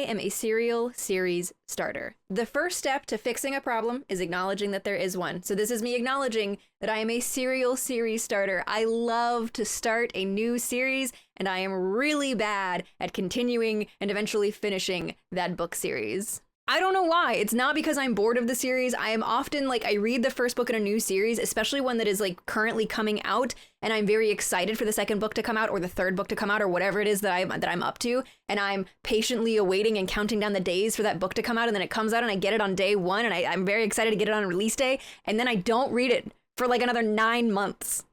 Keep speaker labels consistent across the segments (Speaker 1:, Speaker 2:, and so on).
Speaker 1: am a serial series starter. The first step to fixing a problem is acknowledging that there is one. So this is me acknowledging that I am a serial series starter. I love to start a new series, and I am really bad at continuing and eventually finishing that book series. I don't know why. It's not because I'm bored of the series. I am often like, I read the first book in a new series, especially one that is like currently coming out, and I'm very excited for the second book to come out or the third book to come out or whatever it is that I'm up to, and I'm patiently awaiting and counting down the days for that book to come out, and then it comes out and I get it on day one, and I'm very excited to get it on release day, and then I don't read it for like another 9 months.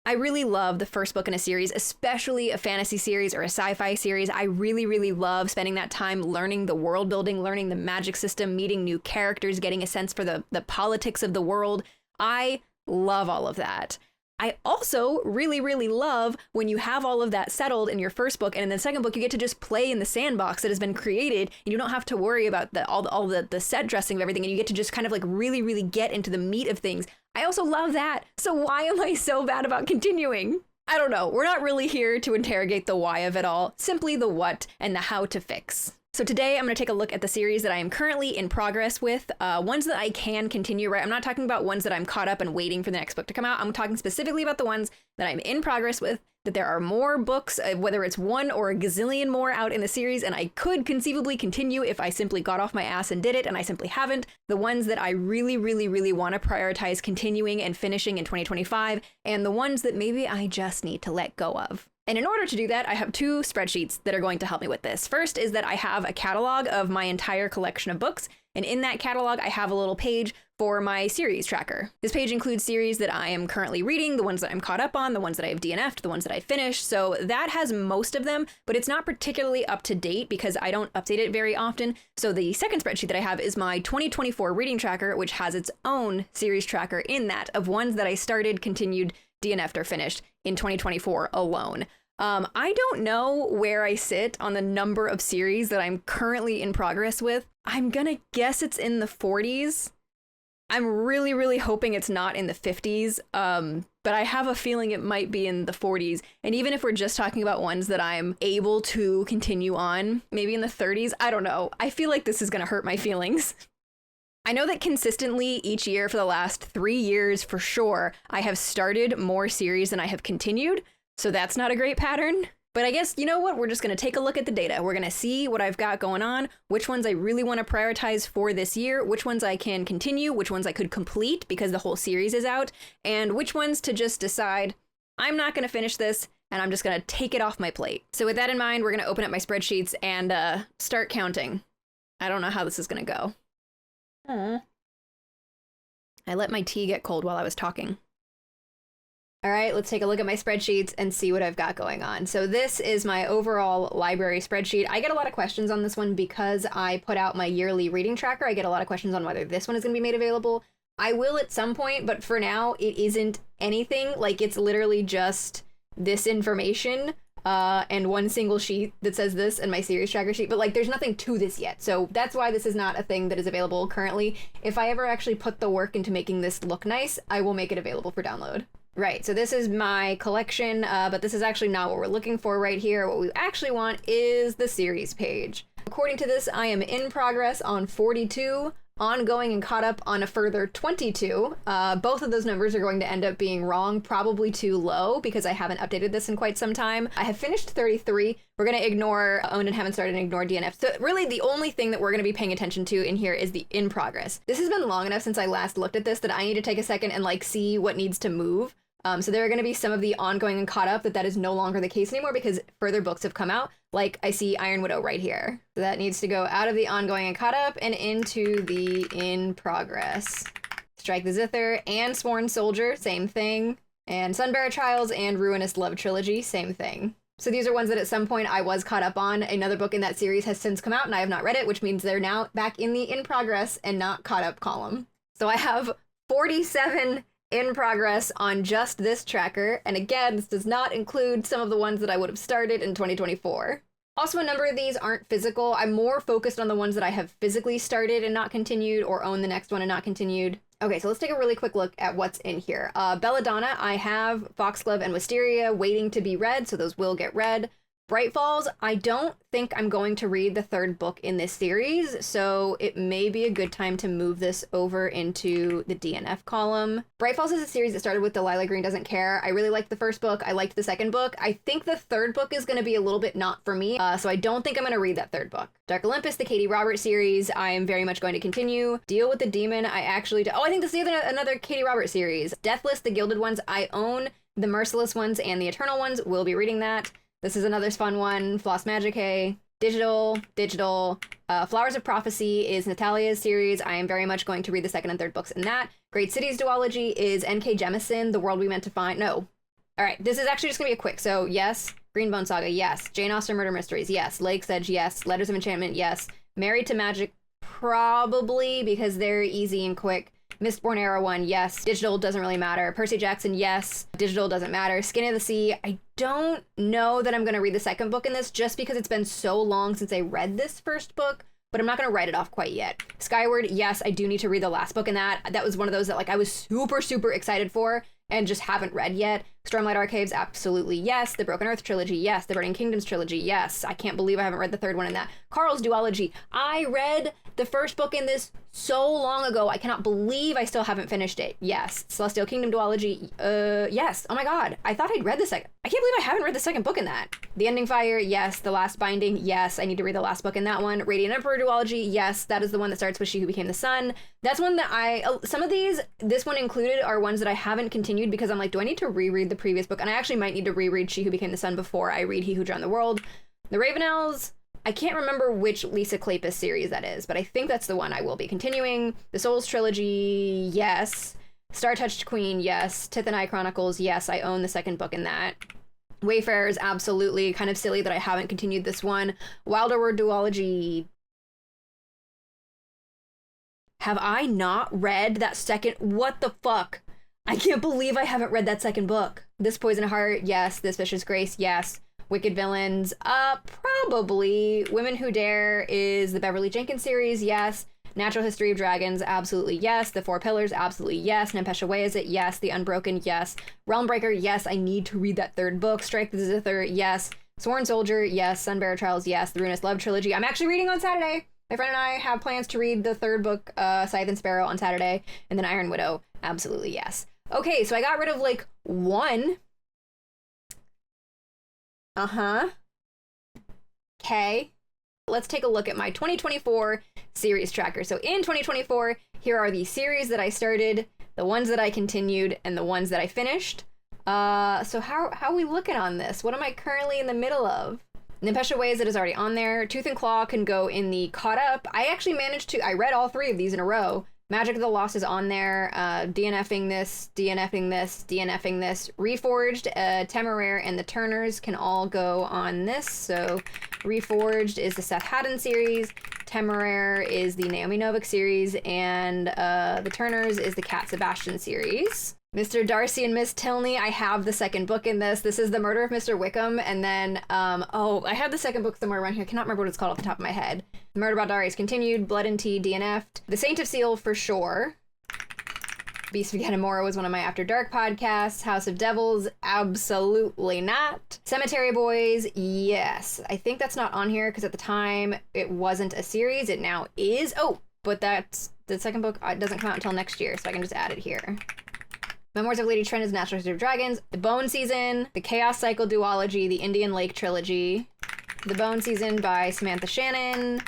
Speaker 1: I really love the first book in a series, especially a fantasy series or a sci-fi series. I really, really love spending that time learning the world building, learning the magic system, meeting new characters, getting a sense for the politics of the world. I love all of that. I also really, really love when you have all of that settled in your first book, and in the second book, you get to just play in the sandbox that has been created, and you don't have to worry about all the set dressing of everything, and you get to just kind of like really, really get into the meat of things. I also love that. So why am I so bad about continuing? I don't know. We're not really here to interrogate the why of it all, simply the what and the how to fix. So today I'm going to take a look at the series that I am currently in progress with, ones that I can continue, right? I'm not talking about ones that I'm caught up and waiting for the next book to come out. I'm talking specifically about the ones that I'm in progress with, that there are more books, whether it's one or a gazillion more out in the series, and I could conceivably continue if I simply got off my ass and did it, and I simply haven't. The ones that I really, really, really want to prioritize continuing and finishing in 2025, and the ones that maybe I just need to let go of. And in order to do that, I have two spreadsheets that are going to help me with this. First is that I have a catalog of my entire collection of books, and in that catalog, I have a little page for my series tracker. This page includes series that I am currently reading, the ones that I'm caught up on, the ones that I have DNF'd, the ones that I finished. So that has most of them, but it's not particularly up to date because I don't update it very often. So the second spreadsheet that I have is my 2024 reading tracker, which has its own series tracker in that of ones that I started, continued, DNF'd, or finished in 2024 alone. I don't know where I sit on the number of series that I'm currently in progress with. I'm gonna guess it's in the 40s. I'm really, really hoping it's not in the 50s, but I have a feeling it might be in the 40s. And even if we're just talking about ones that I'm able to continue on, maybe in the 30s, I don't know. I feel like this is gonna hurt my feelings. I know that consistently each year for the last 3 years, for sure, I have started more series than I have continued. So that's not a great pattern, but I guess, you know what, we're just gonna take a look at the data. We're gonna see what I've got going on, which ones I really wanna prioritize for this year, which ones I can continue, which ones I could complete because the whole series is out, and which ones to just decide, I'm not gonna finish this, and I'm just gonna take it off my plate. So with that in mind, we're gonna open up my spreadsheets and start counting. I don't know how this is gonna go. I let my tea get cold while I was talking. All right, let's take a look at my spreadsheets and see what I've got going on. So this is my overall library spreadsheet. I get a lot of questions on this one because I put out my yearly reading tracker. I get a lot of questions on whether this one is going to be made available. I will at some point, but for now, it isn't anything. Like, it's literally just this information and one single sheet that says this and my series tracker sheet. But like, there's nothing to this yet. So that's why this is not a thing that is available currently. If I ever actually put the work into making this look nice, I will make it available for download. Right, so this is my collection, but this is actually not what we're looking for right here. What we actually want is the series page. According to this, I am in progress on 42, ongoing and caught up on a further 22. Both of those numbers are going to end up being wrong, probably too low because I haven't updated this in quite some time. I have finished 33. We're going to ignore owned and haven't started and ignore DNF. So really the only thing that we're going to be paying attention to in here is the in progress. This has been long enough since I last looked at this that I need to take a second and like see what needs to move. So there are going to be some of the ongoing and caught up that is no longer the case anymore because further books have come out. Like I see Iron Widow right here. So that needs to go out of the ongoing and caught up and into the in progress. Strike the Zither and Sworn Soldier, same thing. And Sunbearer Trials and Ruinous Love Trilogy, same thing. So these are ones that at some point I was caught up on. Another book in that series has since come out and I have not read it, which means they're now back in the in progress and not caught up column. So I have 47 in progress on just this tracker, and again, this does not include some of the ones that I would have started in 2024. Also, a number of these aren't physical. I'm more focused on the ones that I have physically started and not continued, or own the next one and not continued. Okay, so let's take a really quick look at what's in here. Belladonna, I have Foxglove and Wisteria waiting to be read, so those will get read. Bright Falls, I don't think I'm going to read the third book in this series, so it may be a good time to move this over into the DNF column. Bright Falls is a series that started with Delilah Green Doesn't Care. I really liked the first book. I liked the second book. I think the third book is going to be a little bit not for me, so I don't think I'm going to read that third book. Dark Olympus, the Katie Roberts series, I am very much going to continue. Deal with the Demon, I actually... Oh, I think this is another Katie Roberts series. Deathless, the Gilded Ones, I own the Merciless ones and the Eternal ones. We'll be reading that. This is another fun one. Floss Magicae. Digital. Flowers of Prophecy is Natalia's series. I am very much going to read the second and third books in that. Great Cities duology is N.K. Jemisin, The World We Meant to Find. No. All right, this is actually just gonna be a quick. So yes, Greenbone Saga, yes. Jane Austen Murder Mysteries, yes. Lake's Edge, yes. Letters of Enchantment, yes. Married to Magic, probably, because they're easy and quick. Mistborn Era 1, yes. Digital doesn't really matter. Percy Jackson, yes. Digital doesn't matter. Skin of the Sea, I don't know that I'm going to read the second book in this just because it's been so long since I read this first book, but I'm not going to write it off quite yet. Skyward, yes, I do need to read the last book in that. That was one of those that like I was super, super excited for and just haven't read yet. Stormlight Archives, absolutely yes. The Broken Earth trilogy, yes. The Burning Kingdoms trilogy, yes. I can't believe I haven't read the third one in that. Carl's duology, I read the first book in this so long ago. I cannot believe I still haven't finished it. Yes. Celestial Kingdom duology, yes. Oh my god, I thought I'd read the second. I can't believe I haven't read the second book in that. The Ending Fire, yes. The Last Binding, yes. I need to read the last book in that one. Radiant Emperor duology, yes. That is the one that starts with She Who Became the Sun. That's one that some of these, this one included, are ones that I haven't continued because I'm like, do I need to reread the previous book? And I actually might need to reread She Who Became the Sun before I read He Who Drowned the World. The Ravenels, I can't remember which Lisa Kleypas series that is, but I think that's the one I will be continuing. The Souls trilogy, yes. Star-Touched Queen, yes. Tith and I Chronicles, yes. I own the second book in that. Wayfarers, absolutely. Kind of silly that I haven't continued this one. Wilder Word duology. Have I not read that second? What the fuck? I can't believe I haven't read that second book. This Poison Heart, yes. This Vicious Grace, yes. Wicked Villains, probably. Women Who Dare is the Beverly Jenkins series, yes. Natural History of Dragons, absolutely yes. The Four Pillars, absolutely yes. Nempesha Way Is It, yes. The Unbroken, yes. Realmbreaker, yes. I need to read that third book. Strike the Zither, yes. Sworn Soldier, yes. Sunbearer Trials, yes. The Runeless Love trilogy, I'm actually reading on Saturday. My friend and I have plans to read the third book, Scythe and Sparrow, on Saturday. And then Iron Widow, absolutely yes. Okay, so I got rid of like one. Okay. Let's take a look at my 2024 series tracker. So in 2024, here are the series that I started, the ones that I continued, and the ones that I finished. So how are we looking on this? What am I currently in the middle of? Nempesha Way Is It is already on there. Tooth and Claw can go in the caught up. I actually managed to, I read all three of these in a row. Magic of the Lost is on there. DNFing this, DNFing this, DNFing this. Reforged, Temeraire, and the Turners can all go on this. So Reforged is the Seth Haddon series. Temeraire is the Naomi Novik series. And the Turners is the Cat Sebastian series. Mr. Darcy and Miss Tilney, I have the second book in this. This is The Murder of Mr. Wickham. And then, I have the second book somewhere around here. I cannot remember what it's called off the top of my head. The Murder about Darius continued. Blood and Tea DNF'd. The Saint of Seal for sure. Beast of Ganamora was one of my After Dark podcasts. House of Devils, absolutely not. Cemetery Boys, yes. I think that's not on here because at the time it wasn't a series. It now is. Oh, but that's the second book. It doesn't come out until next year, so I can just add it here. Memoirs of Lady Trent is Natural History of Dragons. The Bone Season, the Chaos Cycle duology, the Indian Lake trilogy. The Bone Season by Samantha Shannon.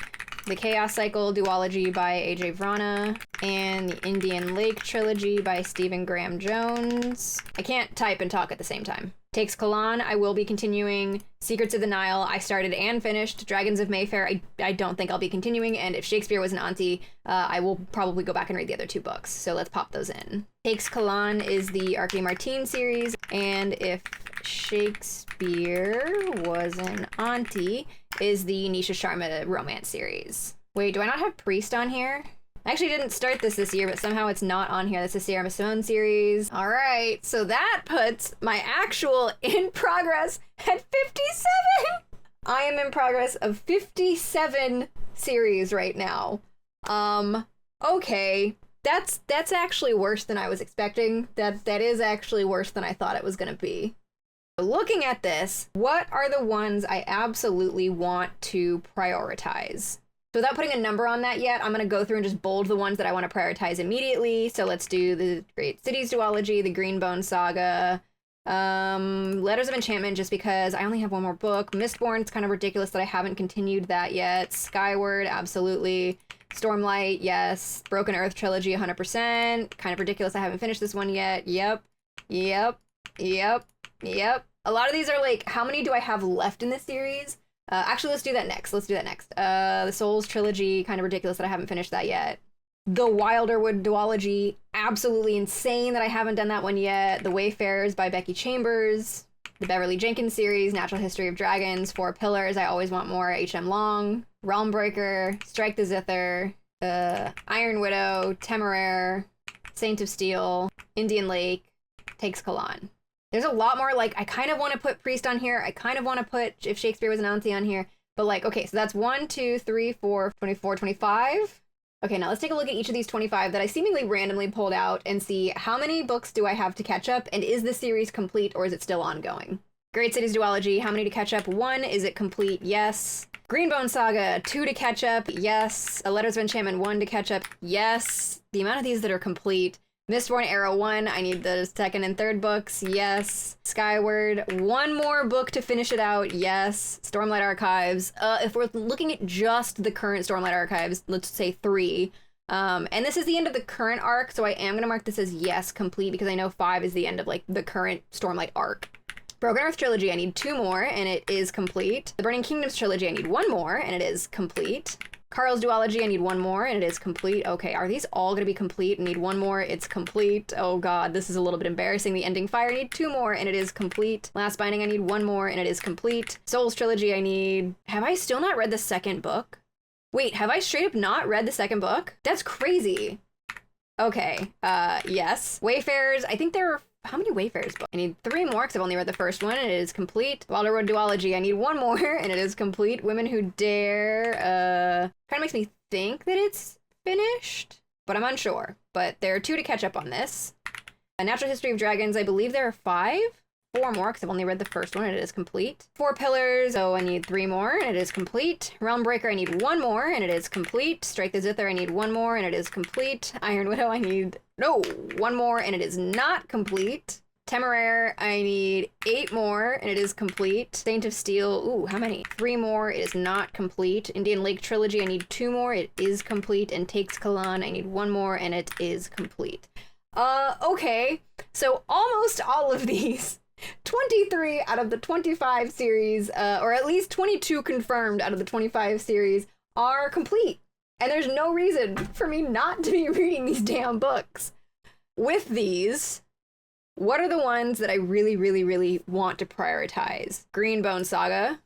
Speaker 1: The Chaos Cycle duology by A.J. Vrana. And the Indian Lake trilogy by Stephen Graham Jones. I can't type and talk at the same time. Takes Kalan, I will be continuing. Secrets of the Nile, I started and finished. Dragons of Mayfair, I don't think I'll be continuing. And if Shakespeare was an auntie, I will probably go back and read the other two books. So let's pop those in. Takes Kalan is the R.K. Martin series. And if Shakespeare was an auntie is the Nisha Sharma romance series. Wait, do I not have Priest on here? I actually didn't start this year, but somehow it's not on here. That's the Sierra Simone series. All right, so that puts my actual in progress at 57. I am in progress of 57 series right now. Okay, that's actually worse than I was expecting. That is actually worse than I thought it was gonna be. Looking at this, what are the ones I absolutely want to prioritize? So without putting a number on that yet, I'm going to go through and just bold the ones that I want to prioritize immediately. So let's do the Great Cities duology, the Greenbone Saga, Letters of Enchantment, just because I only have one more book. Mistborn, it's kind of ridiculous that I haven't continued that yet. Skyward, absolutely. Stormlight, yes. Broken Earth trilogy, 100%. Kind of ridiculous I haven't finished this one yet. Yep. A lot of these are like, how many do I have left in this series? Actually, let's do that next. The Souls trilogy, kind of ridiculous that I haven't finished that yet. The Wilderwood duology, absolutely insane that I haven't done that one yet. The Wayfarers by Becky Chambers. The Beverly Jenkins series, Natural History of Dragons, Four Pillars, I Always Want More, H.M. Long. Realmbreaker, Strike the Zither, Iron Widow, Temeraire, Saint of Steel, Indian Lake, Takes Kalan. There's a lot more, like, I kind of want to put Priest on here. I kind of want to put If Shakespeare Was an Anansi on here. But, like, okay, so that's 1, 2, 3, 4, 24, 25. Okay, now let's take a look at each of these 25 that I seemingly randomly pulled out and see how many books do I have to catch up, and is the series complete or is it still ongoing? Great Cities duology, how many to catch up? 1, is it complete? Yes. Greenbone Saga, 2 to catch up? Yes. Letters of Enchantment, 1 to catch up? Yes. The amount of these that are complete. Mistborn Era 1, I need the second and third books, yes. Skyward, 1 more book to finish it out, yes. Stormlight Archives, if we're looking at just the current Stormlight Archives, let's say 3. And this is the end of the current arc, so I am going to mark this as yes, complete, because I know 5 is the end of, like, the current Stormlight arc. Broken Earth trilogy, I need 2 more, and it is complete. The Burning Kingdoms trilogy, I need 1 more, and it is complete. Carl's duology, I need 1 more, and it is complete. Okay, are these all going to be complete? I need 1 more, it's complete. Oh god, this is a little bit embarrassing. The Ending Fire, I need 2 more, and it is complete. Last Binding, I need 1 more, and it is complete. Souls trilogy, I need... Have I still not read the second book? Wait, have I straight up not read the second book? That's crazy. Okay, yes. Wayfarers, I think there are... How many Wayfarers books? I need 3 more because I've only read the first one and it is complete. Wilderwood duology, I need 1 more and it is complete. Women Who Dare, kind of makes me think that it's finished, but I'm unsure. But there are 2 to catch up on this. A Natural History of Dragons, I believe there are 5. 4 more because I've only read the first one and it is complete. Four Pillars, so I need 3 more and it is complete. Realmbreaker, I need 1 more and it is complete. Strike the Zither, I need 1 more and it is complete. Iron Widow, I need 1 more and it is not complete. Temeraire, I need 8 more and it is complete. Saint of Steel, ooh, how many? 3 more, it is not complete. Indian Lake trilogy, I need 2 more, it is complete. And Takes Kalan, I need 1 more and it is complete. Okay, so almost all of these 23 out of the 25 series, or at least 22 confirmed out of the 25 series, are complete. And there's no reason for me not to be reading these damn books. With these, what are the ones that I really, really, really want to prioritize? Greenbone Saga.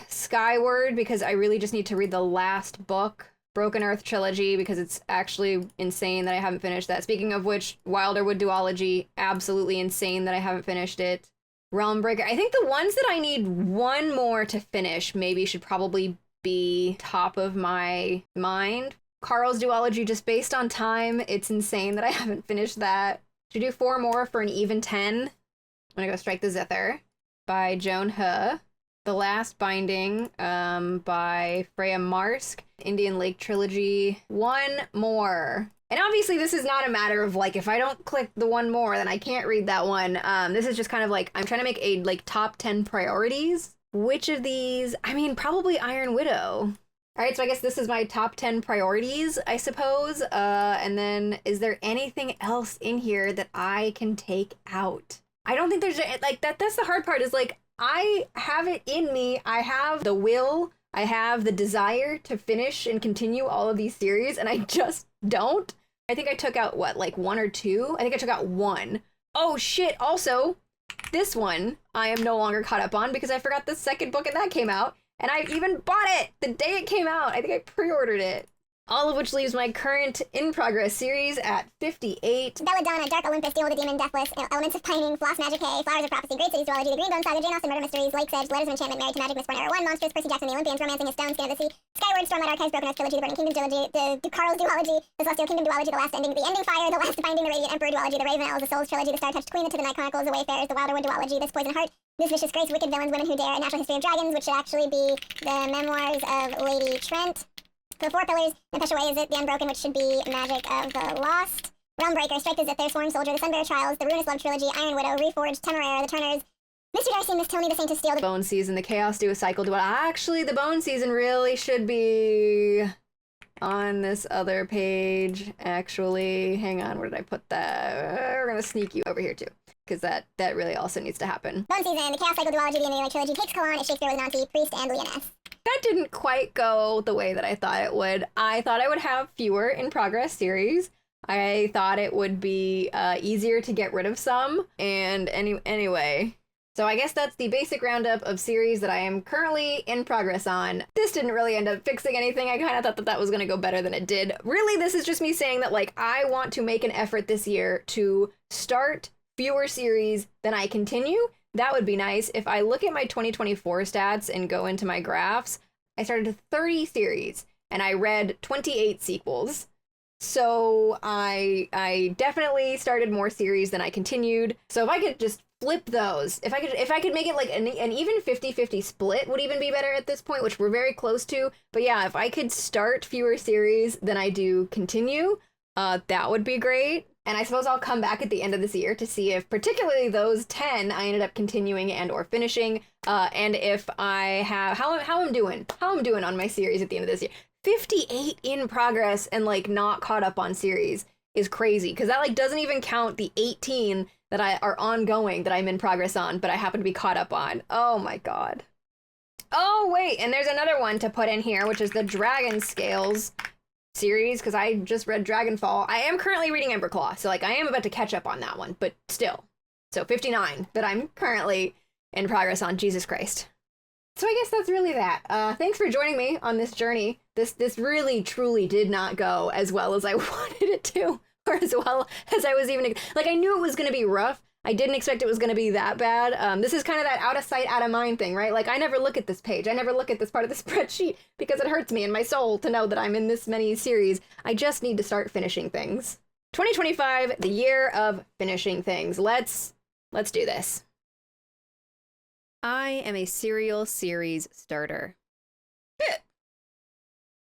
Speaker 1: Skyward, because I really just need to read the last book. Broken Earth trilogy, because it's actually insane that I haven't finished that. Speaking of which, Wilderwood duology, absolutely insane that I haven't finished it. Realmbreaker, I think the ones that I need 1 more to finish maybe should probably be top of my mind. Carl's duology, just based on time, it's insane that I haven't finished that. Should do 4 more for an even 10. I'm gonna go Strike the Zither by Joan He. The Last Binding by Freya Marsk. Indian Lake trilogy, 1 more. And obviously this is not a matter of like, if I don't click the 1 more, then I can't read that one. This is just kind of like, I'm trying to make a like top 10 priorities. Which of these? I mean, probably Iron Widow. All right, so I guess this is my top 10 priorities, I suppose. And then is there anything else in here that I can take out? I don't think there's like that's the hard part, is like, I have it in me. I have the will. I have the desire to finish and continue all of these series, and I just don't. I think I took out, what, like 1 or 2? I think I took out 1. Oh shit, also, this one I am no longer caught up on because I forgot the second book and that came out, and I even bought it the day it came out. I think I pre-ordered it. all of which leaves my current in-progress series at 58.
Speaker 2: Belladonna, Dark Olympus, Deal with the Demon, Deathless, Elements of Pining, Floss Magic Hay, Flowers of Prophecy, Great Cities Duology, The Greenbone Saga, Jane Austen Murder Mysteries, Lake's Edge, Letters of Enchantment, Married to Magic, Miss Born Era 1, Monsters, Percy Jackson, The Olympians, Romancing a Stone, Skin of the Sea, Skyward, Stormlight Archives, Broken Earth Trilogy, The Burning Kingdom Trilogy, The Carl's Duology, The Celestial Kingdom Duology, The Last Ending, The Ending Fire, The Last Binding, The Radiant Emperor Duology, The Raven Elves, The Souls Trilogy, The Star-Touched Queen, The To the Night Chronicles, The Wayfarers, The Wilderwood Duology, This Poison Heart, This Vicious Grace, Wicked Villains, Women Who Dare, A Natural History of Dragons, which should actually be the memoirs of Lady Trent. The Four Pillars, Nefesh Away Is It, The Unbroken, which should be Magic of the Lost. Realmbreaker, Strike the Zithir, Sworn Soldier, The Sunbearer Trials, The Ruinous Love Trilogy, Iron Widow, Reforged, Temeraire, The Turners, Mr. Darcy, Miss Tony, The Saint of Steel, The
Speaker 1: Bone Season, The Chaos Due, Cycle Duel. Actually, the Bone Season really should be on this other page. Actually, hang on, where did I put that? We're gonna sneak you over here too, because that really also needs to happen.
Speaker 2: Bone Season, The Chaos Cycle Duology, The Enigmatic Trilogy, Takes Kalan, It's Shakespeare with Nancy, Priest, and Leoness.
Speaker 1: That didn't quite go the way that I thought it would. I thought I would have fewer in-progress series. I thought it would be easier to get rid of some. And anyway, so I guess that's the basic roundup of series that I am currently in progress on. This didn't really end up fixing anything. I kind of thought that was going to go better than it did. Really, this is just me saying that, like, I want to make an effort this year to start fewer series than I continue. That would be nice. If I look at my 2024 stats and go into my graphs, I started 30 series and I read 28 sequels. So I definitely started more series than I continued. So if I could just flip those, if I could make it like an even 50-50 split would even be better at this point, which we're very close to. But yeah, if I could start fewer series than I do continue, that would be great. And I suppose I'll come back at the end of this year to see if particularly those 10 I ended up continuing and or finishing, and if I have how I'm doing on my series at the end of this year. 58 in progress and like not caught up on series is crazy, because that like doesn't even count the 18 that are ongoing that I'm in progress on, but I happen to be caught up on. Oh my god. Oh wait, and there's another one to put in here, which is the Dragon Scales series, because I just read Dragonfall. I am currently reading Emberclaw, so like I am about to catch up on that one, but still. So 59 that I'm currently in progress on. Jesus Christ. So I guess that's really that. Thanks for joining me on this journey. This really truly did not go as well as I wanted it to, or as well as I was even like. I knew it was going to be rough. I didn't expect it was going to be that bad. This is kind of that out of sight, out of mind thing, right? Like, I never look at this page. I never look at this part of the spreadsheet because it hurts me in my soul to know that I'm in this many series. I just need to start finishing things. 2025, the year of finishing things. Let's do this. I am a serial series starter.